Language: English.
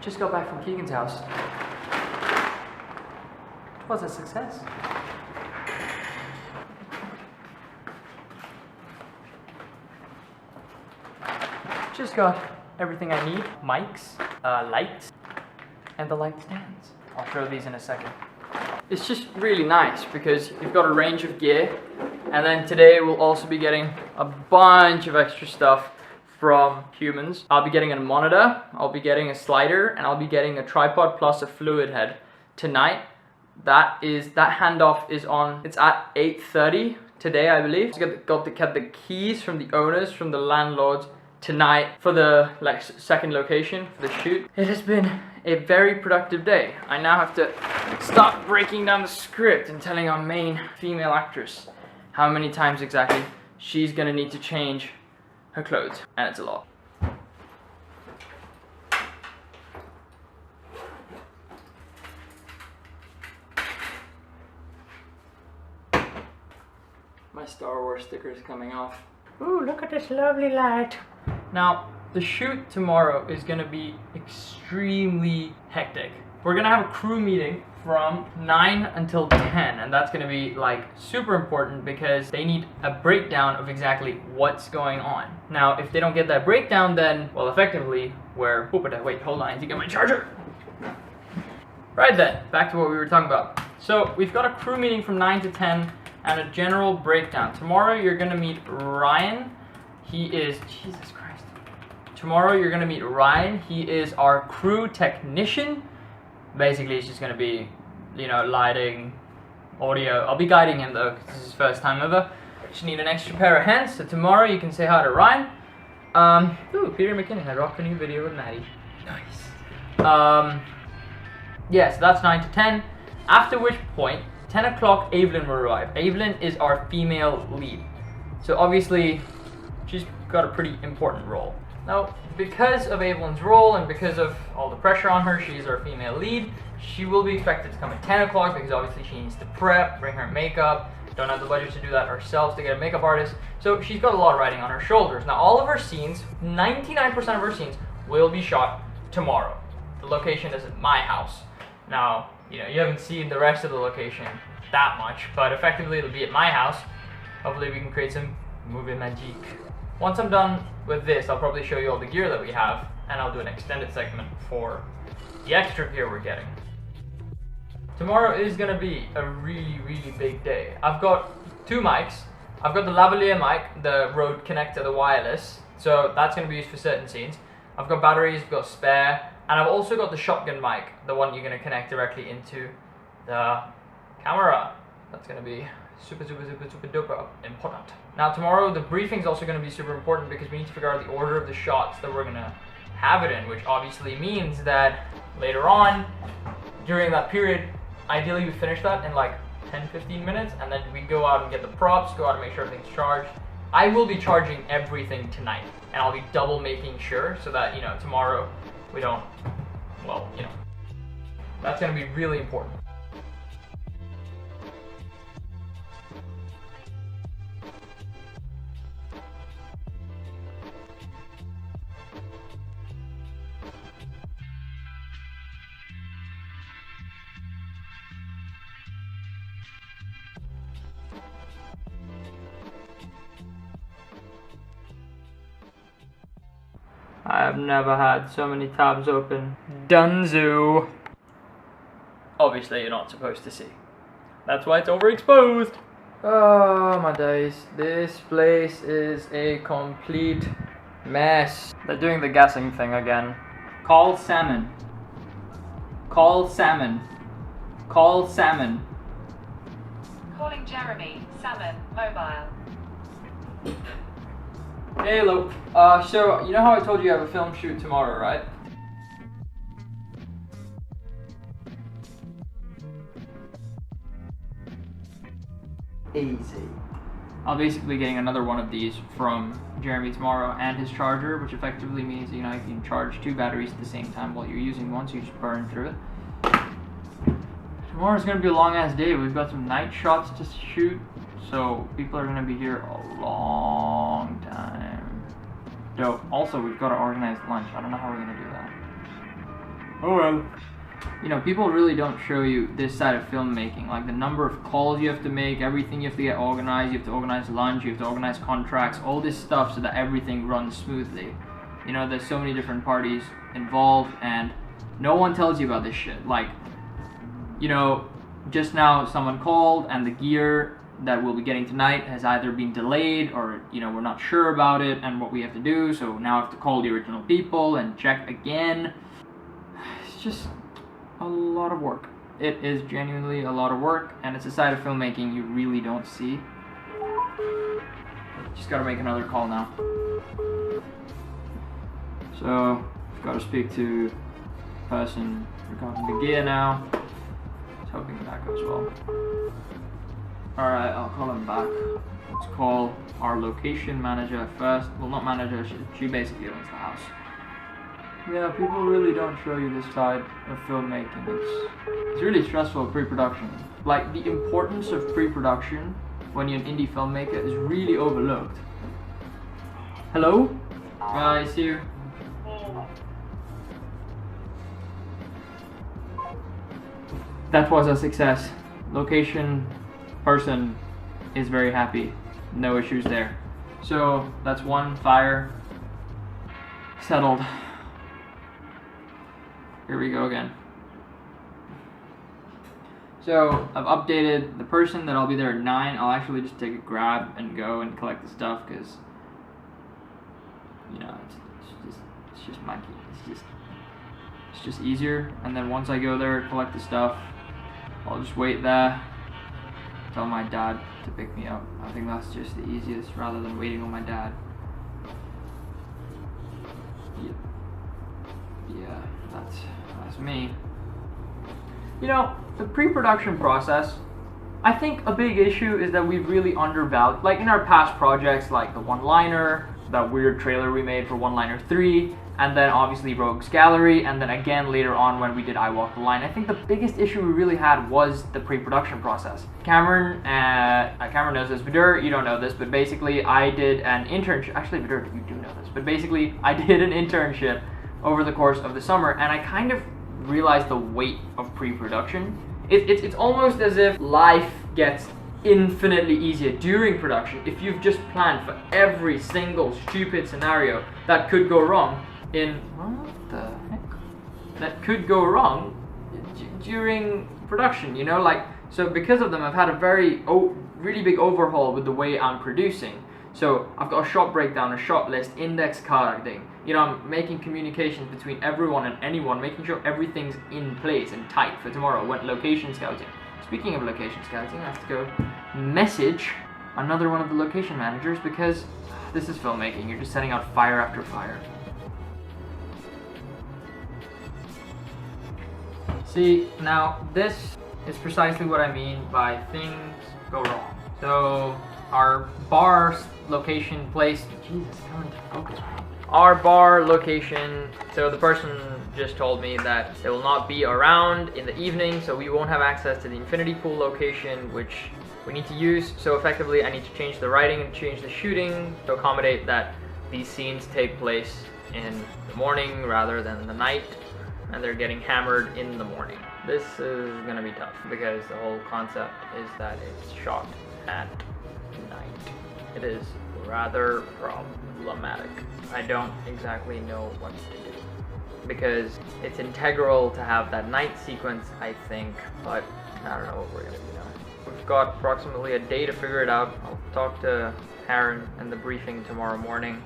Just got back from Keegan's house. It was a success. Just got everything I need. Mics, lights, and the light stands. I'll show these in a second. It's just really nice because you've got a range of gear, and then today we'll also be getting a bunch of extra stuff from Humans. I'll be getting a monitor, I'll be getting a slider, and I'll be getting a tripod plus a fluid head tonight. That handoff is on, it's at 8:30 today, I believe. Got the keys from the owners, from the landlords tonight for the second location for the shoot. It has been a very productive day. I now have to start breaking down the script and telling our main female actress how many times exactly she's gonna need to change her clothes, and it's a lot. My Star Wars sticker is coming off. Ooh, look at this lovely light. Now, the shoot tomorrow is gonna be extremely hectic. We're gonna have a crew meeting from 9 until 10, and that's gonna be like super important because they need a breakdown of exactly what's going on. Now, if they don't get that breakdown, then, well, effectively, we're... Wait, hold on, I need to get my charger. Right then, back to what we were talking about. So, we've got a crew meeting from 9 to 10 and a general breakdown. Tomorrow, you're gonna meet Ryan. He is... Jesus Christ. Tomorrow, you're gonna meet Ryan. He is our crew technician. Basically, it's just gonna be, you know, lighting, audio. I'll be guiding him though, because this is his first time ever. Just need an extra pair of hands, so tomorrow you can say hi to Ryan. Ooh, Peter McKinnon had rocked a new video with Maddie. Nice. Yeah, so that's 9 to 10. After which point, 10 o'clock, Evelyn will arrive. Evelyn is our female lead. So obviously, she's got a pretty important role. Now, because of Evelyn's role and because of all the pressure on her, she's our female lead. She will be expected to come at 10 o'clock because obviously she needs to prep, bring her makeup. Don't have the budget to do that ourselves to get a makeup artist. So she's got a lot riding on her shoulders. Now, all of her scenes, 99% of her scenes, will be shot tomorrow. The location is at my house. Now, you know, you haven't seen the rest of the location that much, but effectively it'll be at my house. Hopefully we can create some movie magic. Once I'm done with this, I'll probably show you all the gear that we have, and I'll do an extended segment for the extra gear we're getting. Tomorrow is gonna be a really, really big day. I've got 2 mics. I've got the lavalier mic, the Rode connector, the wireless, so that's gonna be used for certain scenes. I've got batteries, I've got spare, and I've also got the shotgun mic, the one you're gonna connect directly into the camera. That's gonna be super duper important. Now tomorrow the briefing is also going to be super important because we need to figure out the order of the shots that we're going to have it in, which obviously means that later on during that period, ideally we finish that in like 10-15 minutes, and then we go out and get the props, go out and make sure everything's charged. I will be charging everything tonight, and I'll be double making sure so that, you know, tomorrow we don't, well, you know, that's going to be really important. I have never had so many tabs open. Dunzo. Obviously you're not supposed to see. That's why it's overexposed. Oh my days. This place is a complete mess. They're doing the guessing thing again. Call salmon. Call salmon. Call salmon. Calling Jeremy. Salmon. Mobile. Hey, hello. So, you know how I told you you have a film shoot tomorrow, right? Easy. I'll basically getting another one of these from Jeremy tomorrow and his charger, which effectively means, you know, you can charge 2 batteries at the same time while you're using one, so you just burn through it. Tomorrow's gonna be a long ass day. We've got some night shots to shoot, so people are gonna be here a long time. Dope. Also, we've got to organize lunch. I don't know how we're gonna do that. Oh well. You know, people really don't show you this side of filmmaking, like the number of calls you have to make, everything you have to get organized, you have to organize lunch, you have to organize contracts, all this stuff so that everything runs smoothly. You know, there's so many different parties involved and no one tells you about this shit. Like, you know, just now someone called and the gear that we'll be getting tonight has either been delayed or, you know, we're not sure about it and what we have to do, so now I have to call the original people and check again. It's just a lot of work. It is genuinely a lot of work, and it's a side of filmmaking you really don't see. Just gotta make another call now. So, I've gotta speak to the person regarding the gear now. I was hoping that goes well. Alright, I'll call him back. Let's call our location manager first. Well, not manager, she basically owns the house. Yeah, people really don't show you this side of filmmaking. It's really stressful pre-production. Like, the importance of pre-production when you're an indie filmmaker is really overlooked. Hello? I see you. That was a success. Location person is very happy. No issues there. So, that's one fire settled. Here we go again. So I've updated the person that I'll be there at 9. I'll actually just take a grab and go and collect the stuff because, you know, it's just my key. It's just easier. And then once I go there, collect the stuff, I'll just wait there. Tell my dad to pick me up. I think that's just the easiest rather than waiting on my dad. Yeah, that's me. You know, the pre-production process, I think a big issue is that we've really undervalued, like in our past projects, like the one-liner, that weird trailer we made for One-Liner 3, and then obviously Rogue's Gallery, and then again later on when we did I Walk the Line. I think the biggest issue we really had was the pre-production process. Cameron knows this, Vidur, you don't know this, but basically I did an internship, actually Vidur, you do know this, but basically I did an internship over the course of the summer, and I kind of realized the weight of pre-production. It's almost as if life gets infinitely easier during production if you've just planned for every single stupid scenario that could go wrong during production, you know, like, so because of them I've had a really big overhaul with the way I'm producing. So I've got a shot breakdown, a shot list, index carding. You know, I'm making communications between everyone and anyone, making sure everything's in place and tight for tomorrow when location scouting. Speaking of location scouting, I have to go message another one of the location managers because this is filmmaking. You're just setting out fire after fire. See, now this is precisely what I mean by things go wrong. So our bar location place, Jesus, come into focus. Our bar location, so the person just told me that they will not be around in the evening, so we won't have access to the infinity pool location, which we need to use. So effectively I need to change the writing and change the shooting to accommodate that these scenes take place in the morning rather than the night, and they're getting hammered in the morning. This is gonna be tough because the whole concept is that it's shot at night. It is rather problematic. I don't exactly know what to do because it's integral to have that night sequence, I think, but I don't know what we're gonna do now. We've got approximately a day to figure it out. I'll talk to Aaron in the briefing tomorrow morning